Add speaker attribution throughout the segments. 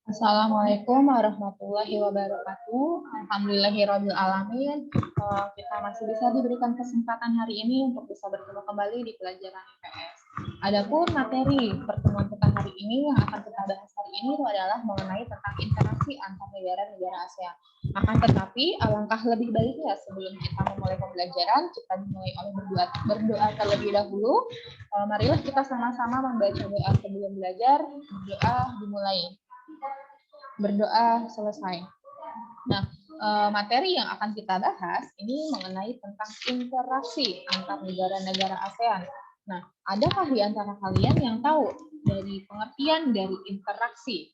Speaker 1: Assalamualaikum warahmatullahi wabarakatuh. Alhamdulillahirabbil alamin. Kita masih bisa diberikan kesempatan hari ini untuk bisa bertemu kembali di pelajaran IPS. Adapun materi pertemuan kita hari ini yang akan kita bahas hari ini adalah mengenai tentang interaksi antar negara-negara ASEAN. Akan tetapi alangkah lebih baiknya sebelum kita memulai pembelajaran, kita dimulai oleh berdoa terlebih dahulu. Marilah kita sama-sama membaca doa sebelum belajar. Doa dimulai. Berdoa selesai. Nah, materi yang akan kita bahas ini mengenai tentang interaksi antar negara-negara ASEAN. Nah, adakah di antara kalian yang tahu dari pengertian dari interaksi?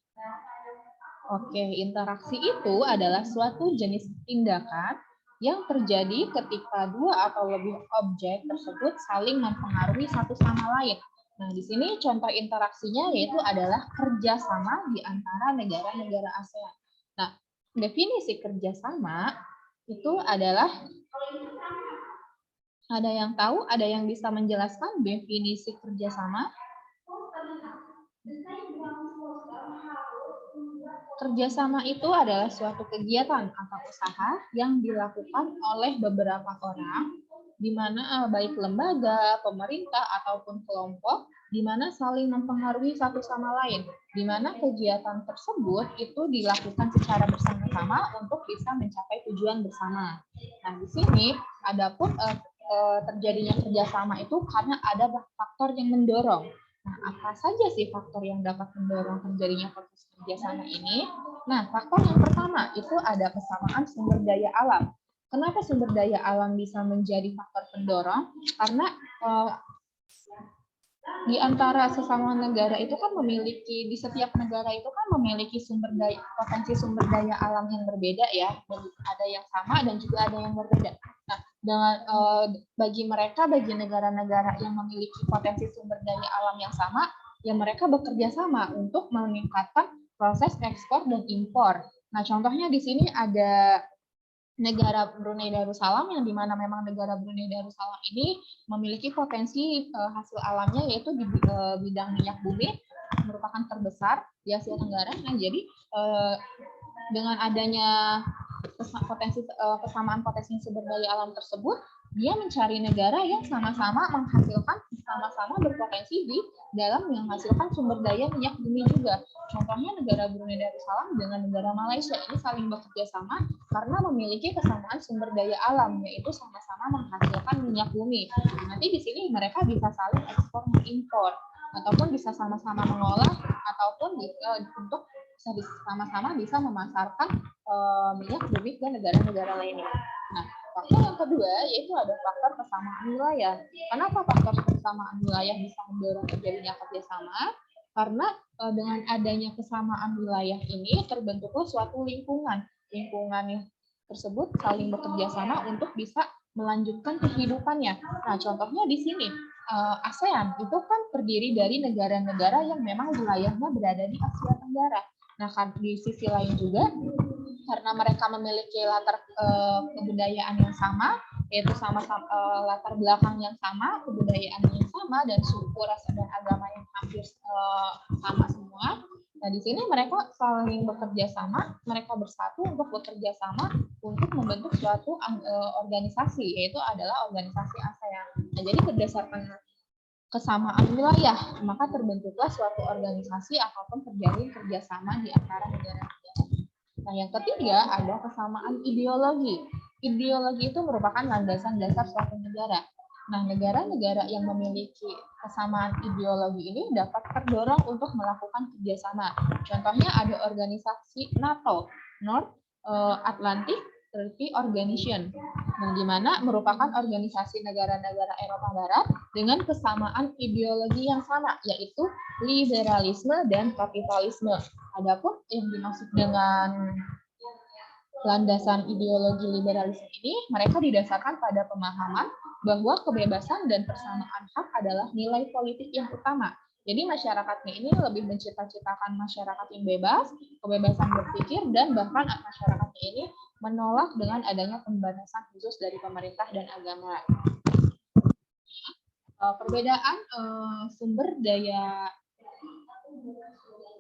Speaker 1: Oke, interaksi itu adalah suatu jenis tindakan yang terjadi ketika dua atau lebih objek tersebut saling mempengaruhi satu sama lain. Nah, di sini contoh interaksinya yaitu adalah kerjasama di antara negara-negara ASEAN. Nah, definisi kerjasama itu adalah, ada yang tahu, ada yang bisa menjelaskan definisi kerjasama? Kerjasama itu adalah suatu kegiatan atau usaha yang dilakukan oleh beberapa orang, di mana baik lembaga, pemerintah, ataupun kelompok, di mana saling mempengaruhi satu sama lain, di mana kegiatan tersebut itu dilakukan secara bersama-sama untuk bisa mencapai tujuan bersama. Nah, di sini adapun terjadinya kerjasama itu karena ada faktor yang mendorong. Nah, apa saja sih faktor yang dapat mendorong terjadinya proses kerjasama ini? Nah, faktor yang pertama itu ada kesamaan sumber daya alam. Kenapa sumber daya alam bisa menjadi faktor pendorong? Karena di antara sesama negara itu kan memiliki, di setiap negara itu kan memiliki potensi sumber daya alam yang berbeda ya. Ada yang sama dan juga ada yang berbeda. Nah, dengan bagi negara-negara yang memiliki potensi sumber daya alam yang sama, ya mereka bekerja sama untuk meningkatkan proses ekspor dan impor. Nah, contohnya di sini ada negara Brunei Darussalam, yang dimana memang negara Brunei Darussalam ini memiliki potensi hasil alamnya yaitu di bidang minyak bumi merupakan terbesar di Asia Tenggara. Nah, jadi dengan adanya kesamaan potensi sumber daya alam tersebut, dia mencari negara yang sama-sama menghasilkan, sama-sama berpotensi di dalam menghasilkan sumber daya minyak bumi juga. Contohnya negara Brunei Darussalam dengan negara Malaysia ini saling bekerja sama karena memiliki kesamaan sumber daya alam, yaitu sama-sama menghasilkan minyak bumi. Nanti di sini mereka bisa saling ekspor mengimpor, ataupun bisa sama-sama mengolah, ataupun untuk sama-sama bisa memasarkan minyak bumi ke negara-negara lainnya. Nah, faktor yang kedua yaitu ada faktor kesamaan wilayah. Kenapa faktor kesamaan wilayah bisa mendorong terjadinya kerjasama? Karena dengan adanya kesamaan wilayah ini terbentuklah suatu lingkungan. Lingkungan tersebut saling bekerja sama untuk bisa melanjutkan kehidupannya. Nah, contohnya di sini ASEAN itu kan terdiri dari negara-negara yang memang wilayahnya berada di Asia Tenggara. Nah, di sisi lain juga karena mereka memiliki latar kebudayaan yang sama, yaitu sama-sama latar belakang yang sama, kebudayaan yang sama, dan suku, ras, dan agama yang hampir sama semua. Nah, di sini mereka saling bekerja sama, mereka bersatu untuk bekerja sama untuk membentuk suatu organisasi, yaitu adalah organisasi ASEAN. Nah, jadi berdasarkan kesamaan wilayah, maka terbentuklah suatu organisasi ataupun terjadi kerjasama di antara negara-negara. Nah, yang ketiga ada kesamaan ideologi. Ideologi itu merupakan landasan dasar suatu negara. Nah, negara-negara yang memiliki kesamaan ideologi ini dapat terdorong untuk melakukan kerjasama. Contohnya ada organisasi NATO, North Atlantic Treaty Organization, yang dimana merupakan organisasi negara-negara Eropa Barat dengan kesamaan ideologi yang sama, yaitu liberalisme dan kapitalisme. Adapun yang dimaksud dengan landasan ideologi liberalisme ini, mereka didasarkan pada pemahaman bahwa kebebasan dan persamaan hak adalah nilai politik yang utama. Jadi masyarakatnya ini lebih mencita-citakan masyarakat yang bebas, kebebasan berpikir, dan bahkan masyarakatnya ini menolak dengan adanya pembatasan khusus dari pemerintah dan agama. Perbedaan sumber daya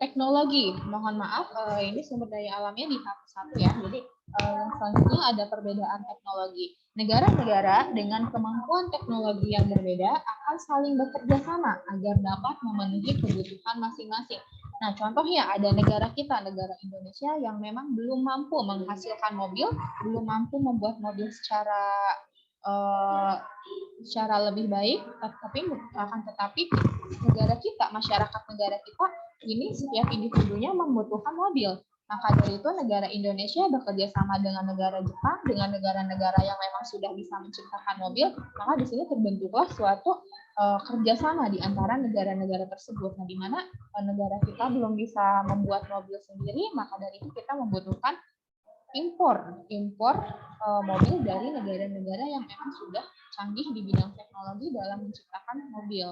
Speaker 1: teknologi. Mohon maaf, ini sumber daya alamnya dihapus satu ya. Jadi yang selanjutnya ada perbedaan teknologi. Negara-negara dengan kemampuan teknologi yang berbeda akan saling bekerja sama agar dapat memenuhi kebutuhan masing-masing. Nah, contohnya ada negara kita, negara Indonesia yang memang belum mampu menghasilkan mobil, belum mampu membuat mobil secara lebih baik, tetapi negara kita, masyarakat negara kita ini setiap individunya membutuhkan mobil. Maka dari itu negara Indonesia bekerja sama dengan negara Jepang, dengan negara-negara yang memang sudah bisa menciptakan mobil, maka di sini terbentuklah suatu kerjasama di antara negara-negara tersebut. Nah, di mana negara kita belum bisa membuat mobil sendiri, maka dari itu kita membutuhkan impor mobil dari negara-negara yang memang sudah canggih di bidang teknologi dalam menciptakan mobil.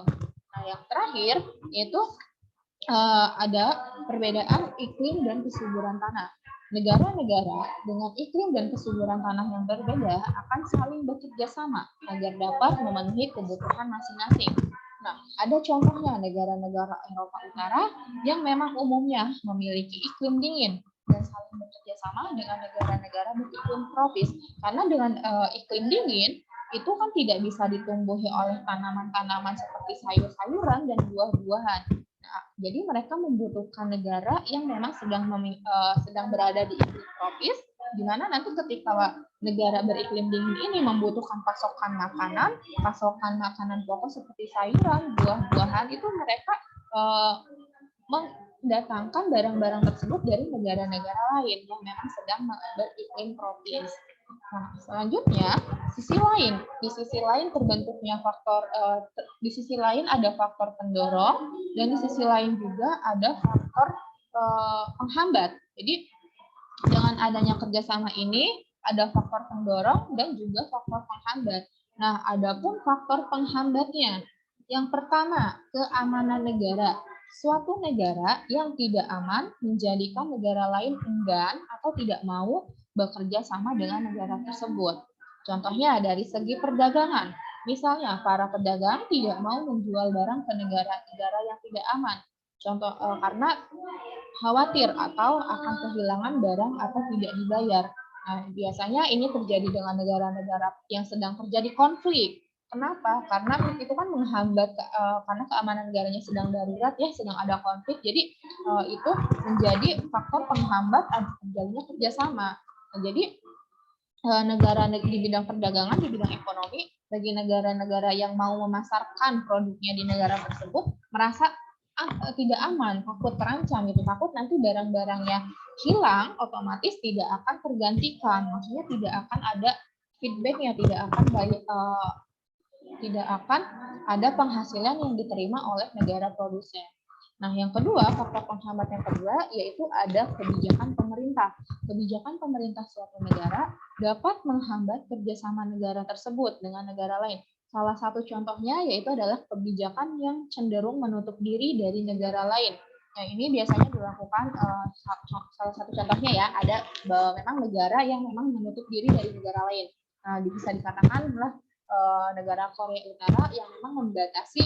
Speaker 1: Nah, yang terakhir yaitu ada perbedaan iklim dan kesuburan tanah. Negara-negara dengan iklim dan kesuburan tanah yang berbeda akan saling bekerja sama agar dapat memenuhi kebutuhan masing-masing. Nah, ada contohnya negara-negara Eropa Utara yang memang umumnya memiliki iklim dingin dan saling bekerja sama dengan negara-negara beriklim tropis. Karena dengan iklim dingin itu kan tidak bisa ditumbuhi oleh tanaman-tanaman seperti sayur-sayuran dan buah-buahan. Nah, jadi mereka membutuhkan negara yang memang sedang berada di iklim tropis, di mana nanti ketika negara beriklim dingin ini membutuhkan pasokan makanan pokok seperti sayuran, buah-buahan, itu mereka mendatangkan barang-barang tersebut dari negara-negara lain yang memang sedang beriklim tropis. Nah, selanjutnya di sisi lain terbentuknya faktor, di sisi lain ada faktor pendorong dan di sisi lain juga ada faktor penghambat. Jadi dengan adanya kerjasama ini ada faktor pendorong dan juga faktor penghambat. Nah, adapun faktor penghambatnya, yang pertama keamanan negara. Suatu negara yang tidak aman menjadikan negara lain enggan atau tidak mau bekerja sama dengan negara tersebut. Contohnya dari segi perdagangan. Misalnya, para pedagang tidak mau menjual barang ke negara-negara yang tidak aman. Contoh karena khawatir atau akan kehilangan barang atau tidak dibayar. Nah, biasanya ini terjadi dengan negara-negara yang sedang terjadi konflik. Kenapa? Karena itu kan menghambat karena keamanan negaranya sedang darurat ya, sedang ada konflik. Jadi itu menjadi faktor penghambat terjadinya kerjasama. Nah, jadi negara di bidang perdagangan, di bidang ekonomi, bagi negara-negara yang mau memasarkan produknya di negara tersebut merasa tidak aman, takut terancam, gitu, takut nanti barang-barangnya hilang, otomatis tidak akan tergantikan, maksudnya tidak akan ada feedbacknya, tidak akan ada penghasilan yang diterima oleh negara produsen. Nah, yang kedua, faktor penghambat yang kedua yaitu ada kebijakan pemerintah. Kebijakan pemerintah suatu negara dapat menghambat kerjasama negara tersebut dengan negara lain. Salah satu contohnya yaitu adalah kebijakan yang cenderung menutup diri dari negara lain. Nah, ini biasanya dilakukan salah satu contohnya ya, ada memang negara yang memang menutup diri dari negara lain. Nah, bisa dikatakan adalah negara Korea Utara yang memang membatasi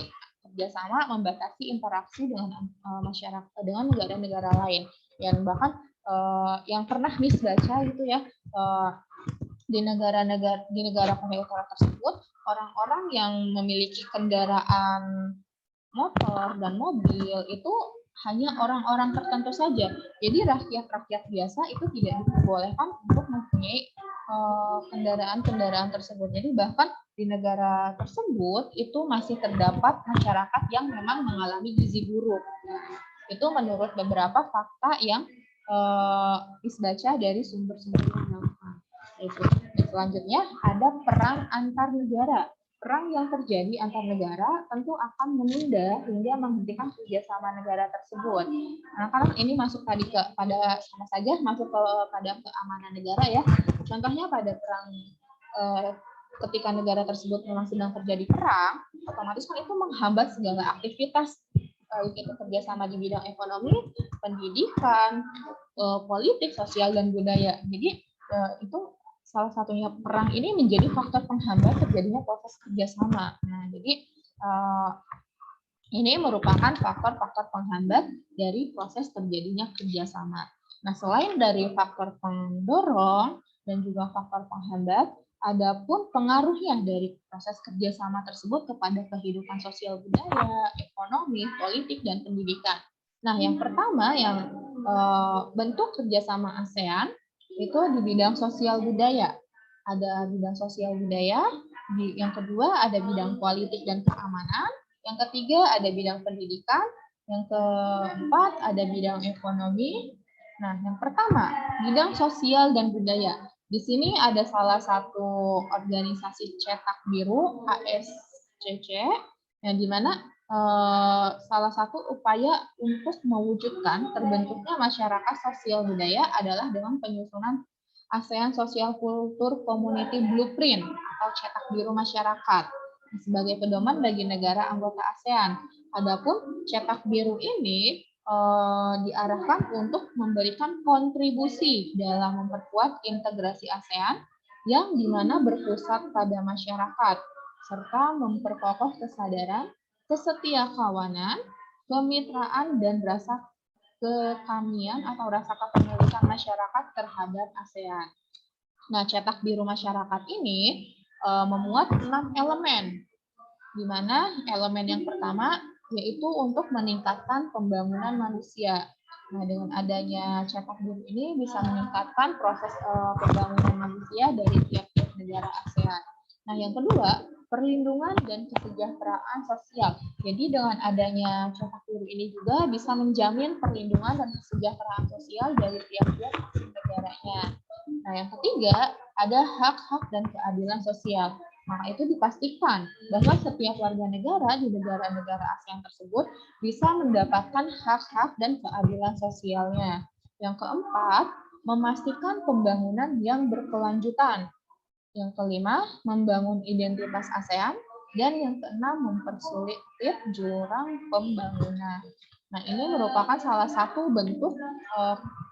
Speaker 1: interaksi dengan masyarakat, dengan negara-negara lain. Yang bahkan yang pernah Miss baca gitu ya, di negara Korea Utara tersebut, orang-orang yang memiliki kendaraan motor dan mobil itu hanya orang-orang tertentu saja. Jadi rakyat-rakyat biasa itu tidak diperbolehkan untuk mempunyai kendaraan-kendaraan tersebut. Jadi bahkan di negara tersebut itu masih terdapat masyarakat yang memang mengalami gizi buruk. Itu menurut beberapa fakta yang dibaca dari sumber-sumber yang itu. Selanjutnya ada perang antar negara. Perang yang terjadi antar negara tentu akan menunda hingga menghentikan kerjasama negara tersebut. Nah, karena ini masuk tadi pada sama saja masuk pada keamanan negara ya. Contohnya pada perang ketika negara tersebut memang sedang terjadi perang, otomatis kan itu menghambat segala aktivitas itu kerjasama di bidang ekonomi, pendidikan, politik, sosial dan budaya. Jadi itu salah satunya perang ini menjadi faktor penghambat terjadinya proses kerjasama. Nah, jadi Ini merupakan faktor-faktor penghambat dari proses terjadinya kerjasama. Nah, selain dari faktor pendorong dan juga faktor penghambat, adapun pengaruhnya dari proses kerjasama tersebut kepada kehidupan sosial budaya, ekonomi, politik, dan pendidikan. Nah, yang pertama yang bentuk kerjasama ASEAN itu di bidang sosial budaya. Ada bidang sosial budaya, yang kedua ada bidang politik dan keamanan, yang ketiga ada bidang pendidikan, yang keempat ada bidang ekonomi. Nah, yang pertama, bidang sosial dan budaya. Di sini ada salah satu organisasi cetak biru, ASCC, yang dimana salah satu upaya untuk mewujudkan terbentuknya masyarakat sosial budaya adalah dengan penyusunan ASEAN Social Culture Community Blueprint atau cetak biru masyarakat sebagai pedoman bagi negara anggota ASEAN. Adapun cetak biru ini diarahkan untuk memberikan kontribusi dalam memperkuat integrasi ASEAN yang dimana berpusat pada masyarakat serta memperkokoh kesadaran, kesetiakawanan, kemitraan, dan rasa kekamian atau rasa kepemilikan masyarakat terhadap ASEAN. Nah, cetak biru masyarakat ini memuat 6 elemen, di mana elemen yang pertama yaitu untuk meningkatkan pembangunan manusia. Nah, dengan adanya cetak biru ini bisa meningkatkan proses pembangunan manusia dari tiap-tiap negara ASEAN. Nah, yang kedua, perlindungan dan kesejahteraan sosial. Jadi dengan adanya cetak biru ini juga bisa menjamin perlindungan dan kesejahteraan sosial dari tiap-tiap negaranya. Nah, yang ketiga, ada hak-hak dan keadilan sosial. Maka itu dipastikan bahwa setiap warga negara di negara-negara ASEAN tersebut bisa mendapatkan hak-hak dan keadilan sosialnya. Yang keempat, memastikan pembangunan yang berkelanjutan. Yang kelima, membangun identitas ASEAN. Dan yang keenam, mempersulit jurang pembangunan. Nah, ini merupakan salah satu bentuk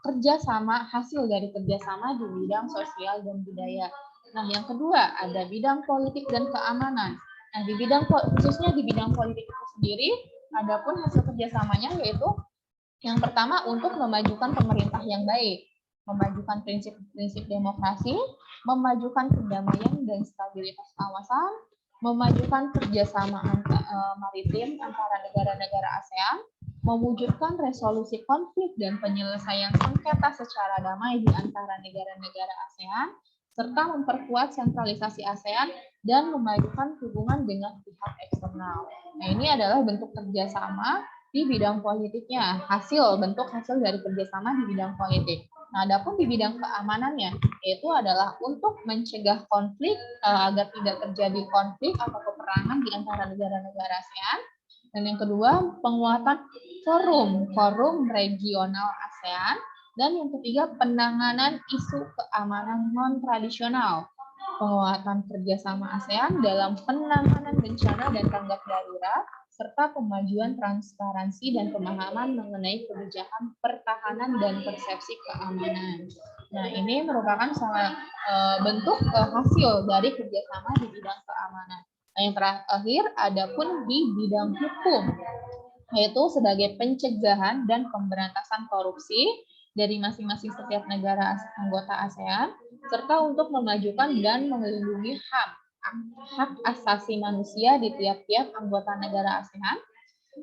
Speaker 1: kerjasama, hasil dari kerjasama di bidang sosial dan budaya. Nah, yang kedua ada bidang politik dan keamanan. Nah, di bidang khususnya di bidang politik itu sendiri, adapun hasil kerjasamanya yaitu yang pertama untuk memajukan pemerintah yang baik, memajukan prinsip-prinsip demokrasi, memajukan perdamaian dan stabilitas kawasan, memajukan kerjasama maritim antara negara-negara ASEAN, mewujudkan resolusi konflik dan penyelesaian sengketa secara damai di antara negara-negara ASEAN, serta memperkuat sentralisasi ASEAN dan memajukan hubungan dengan pihak eksternal. Nah, ini adalah bentuk kerjasama di bidang politiknya, bentuk hasil dari kerjasama di bidang politik. Nah, adapun di bidang keamanannya, yaitu adalah untuk mencegah konflik agar tidak terjadi konflik atau peperangan di antara negara-negara ASEAN. Dan yang kedua, penguatan forum regional ASEAN. Dan yang ketiga, penanganan isu keamanan non-tradisional. Penguatan kerjasama ASEAN dalam penanganan bencana dan tanggap darurat, serta kemajuan transparansi dan pemahaman mengenai kebijakan pertahanan dan persepsi keamanan. Nah, ini merupakan salah bentuk hasil dari kerjasama di bidang keamanan. Nah, yang terakhir, adapun di bidang hukum, yaitu sebagai pencegahan dan pemberantasan korupsi dari masing-masing setiap negara anggota ASEAN, serta untuk memajukan dan melindungi hak asasi manusia di tiap-tiap anggota negara ASEAN,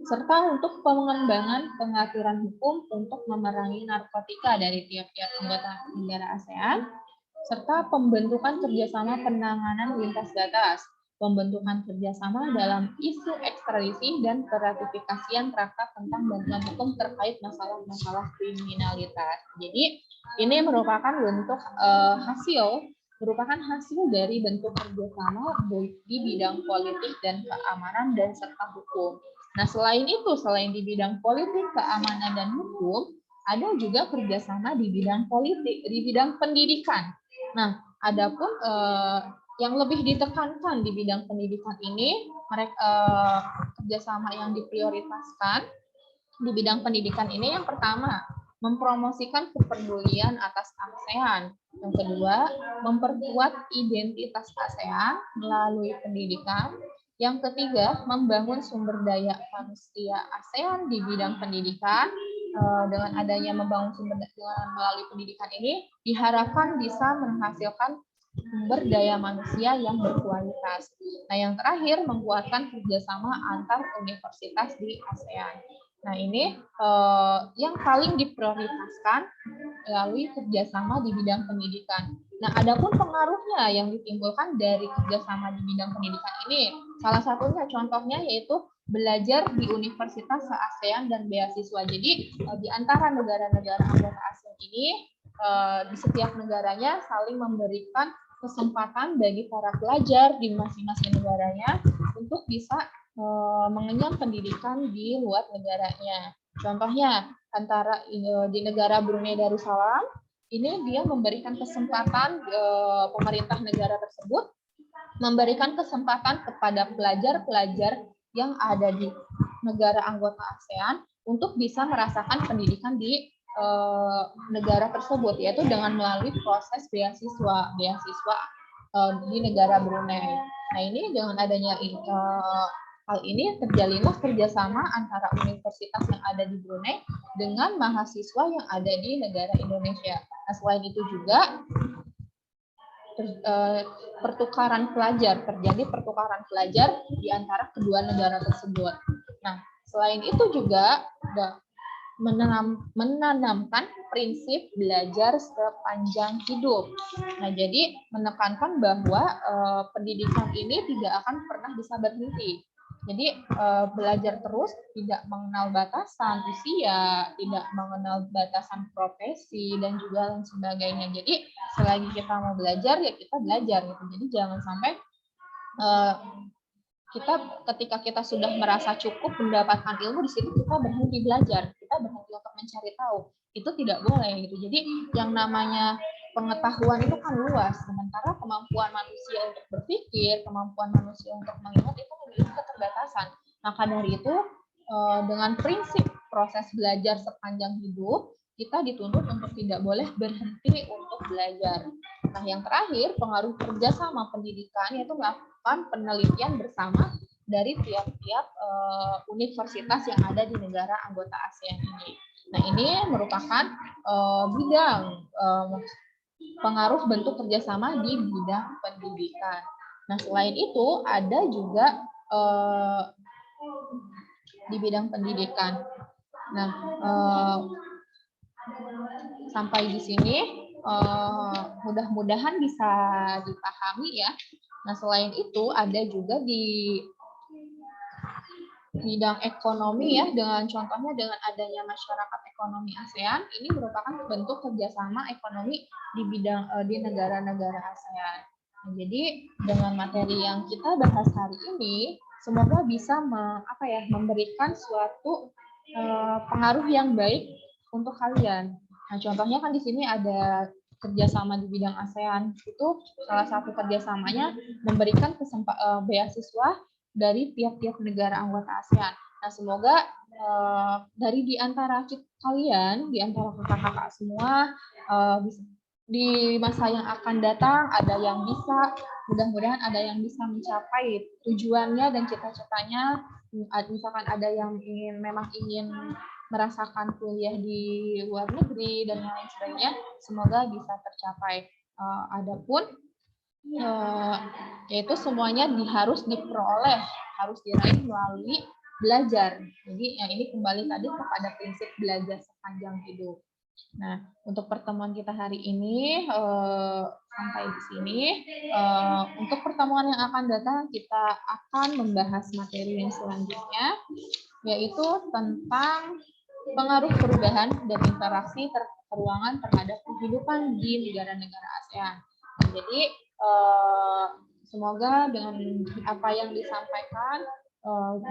Speaker 1: serta untuk pengembangan pengaturan hukum untuk memerangi narkotika dari tiap-tiap anggota negara ASEAN, serta pembentukan kerjasama penanganan lintas batas, pembentukan kerjasama dalam isu ekstradisi dan keratifikasian traktat tentang bantuan hukum terkait masalah-masalah kriminalitas. Jadi ini merupakan bentuk hasil dari bentuk kerjasama di bidang politik dan keamanan dan serta hukum. Nah, selain itu, selain di bidang politik, keamanan dan hukum, ada juga kerjasama di bidang politik, di bidang pendidikan. Nah, adapun yang lebih ditekankan di bidang pendidikan ini, kerjasama yang diprioritaskan di bidang pendidikan ini yang pertama, mempromosikan kepedulian atas ASEAN. Yang kedua, memperkuat identitas ASEAN melalui pendidikan. Yang ketiga, membangun sumber daya manusia ASEAN di bidang pendidikan. Dengan adanya membangun sumber daya melalui pendidikan ini, diharapkan bisa menghasilkan sumber daya manusia yang berkualitas. Nah, yang terakhir, menguatkan kerjasama antar universitas di ASEAN. Nah, ini yang paling diprioritaskan melalui kerjasama di bidang pendidikan. Nah, adapun pengaruhnya yang ditimbulkan dari kerjasama di bidang pendidikan ini, salah satunya contohnya yaitu belajar di universitas se-ASEAN dan beasiswa. Jadi, di antara negara-negara anggota ASEAN ini, di setiap negaranya saling memberikan kesempatan bagi para pelajar di masing-masing negaranya untuk bisa mengenyam pendidikan di luar negaranya. Contohnya, antara di negara Brunei Darussalam, ini dia memberikan kesempatan pemerintah negara tersebut memberikan kesempatan kepada pelajar-pelajar yang ada di negara anggota ASEAN untuk bisa merasakan pendidikan di negara tersebut, yaitu dengan melalui proses beasiswa di negara Brunei. Nah, ini dengan adanya hal ini terjalinlah kerjasama antara universitas yang ada di Brunei dengan mahasiswa yang ada di negara Indonesia. Nah, selain itu juga terjadi pertukaran pelajar di antara kedua negara tersebut. Nah, selain itu juga menanamkan prinsip belajar sepanjang hidup. Nah, jadi menekankan bahwa pendidikan ini tidak akan pernah bisa berhenti. Jadi belajar terus, tidak mengenal batasan usia, tidak mengenal batasan profesi, dan juga lain sebagainya. Jadi selagi kita mau belajar, ya kita belajar gitu. Jadi jangan sampai ketika kita sudah merasa cukup mendapatkan ilmu, di situ kita berhenti belajar, kita berhenti untuk mencari tahu. Itu tidak boleh gitu. Jadi yang namanya pengetahuan itu kan luas, sementara kemampuan manusia untuk berpikir, kemampuan manusia untuk mengingat itu memiliki keterbatasan. Maka dari itu, dengan prinsip proses belajar sepanjang hidup, kita dituntut untuk tidak boleh berhenti untuk belajar. Nah, yang terakhir, pengaruh kerjasama pendidikan yaitu melakukan penelitian bersama dari tiap-tiap universitas yang ada di negara anggota ASEAN ini. Nah, ini merupakan bidang pengaruh bentuk kerjasama di bidang pendidikan. Nah, selain itu ada juga di bidang pendidikan. Nah, sampai di sini mudah-mudahan bisa dipahami ya. Nah, selain itu ada juga di bidang ekonomi ya, dengan contohnya dengan adanya masyarakat ekonomi ASEAN, ini merupakan bentuk kerjasama ekonomi di bidang di negara-negara ASEAN. Nah, jadi dengan materi yang kita bahas hari ini, semoga bisa memberikan suatu pengaruh yang baik untuk kalian. Nah, contohnya kan di sini ada kerjasama di bidang ASEAN, itu salah satu kerjasamanya memberikan beasiswa dari tiap-tiap negara anggota ASEAN. Nah, semoga dari di antara kalian, di antara kakak-kakak semua, di masa yang akan datang ada yang bisa, mudah-mudahan ada yang bisa mencapai tujuannya dan cita-citanya. Misalkan ada yang memang ingin merasakan kuliah di luar negeri dan lain sebagainya, semoga bisa tercapai. Adapun yaitu semuanya harus diperoleh, harus diraih melalui belajar. Jadi yang ini kembali tadi kepada prinsip belajar sepanjang hidup. Nah, untuk pertemuan kita hari ini sampai di sini. Untuk pertemuan yang akan datang kita akan membahas materi yang selanjutnya, yaitu tentang pengaruh perubahan dan interaksi ruangan terhadap kehidupan di negara-negara ASEAN. Nah, jadi semoga dengan apa yang disampaikan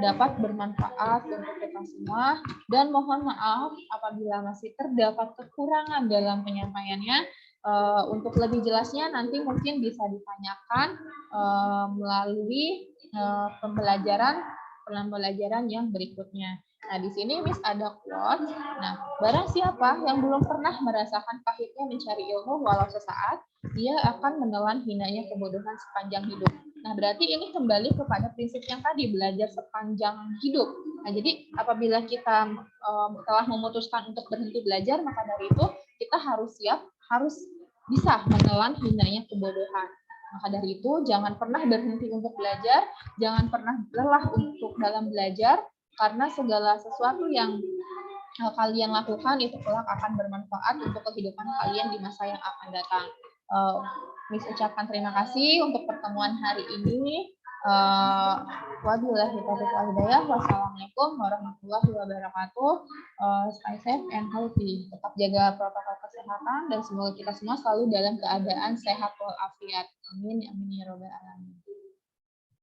Speaker 1: dapat bermanfaat untuk kita semua, dan mohon maaf apabila masih terdapat kekurangan dalam penyampaiannya. Untuk lebih jelasnya nanti mungkin bisa ditanyakan melalui pembelajaran yang berikutnya. Nah, di sini Miss ada quote. Nah, barang siapa yang belum pernah merasakan pahitnya mencari ilmu walau sesaat, dia akan menelan hinanya kebodohan sepanjang hidup. Nah, berarti ini kembali kepada prinsip yang tadi, belajar sepanjang hidup. Nah, jadi apabila kita telah memutuskan untuk berhenti belajar, maka dari itu kita harus siap, harus bisa menelan hinanya kebodohan. Maka dari itu, jangan pernah berhenti untuk belajar, jangan pernah lelah untuk dalam belajar, karena segala sesuatu yang kalian lakukan itu kelak akan bermanfaat untuk kehidupan kalian di masa yang akan datang. Miss ucapkan terima kasih untuk pertemuan hari ini. Wabillahi taufiq wal hidayah. Wassalamualaikum warahmatullahi wabarakatuh. Stay safe and healthy. Tetap jaga protokol kesehatan dan semoga kita semua selalu dalam keadaan sehat walafiat. Amin amin ya robbal alamin.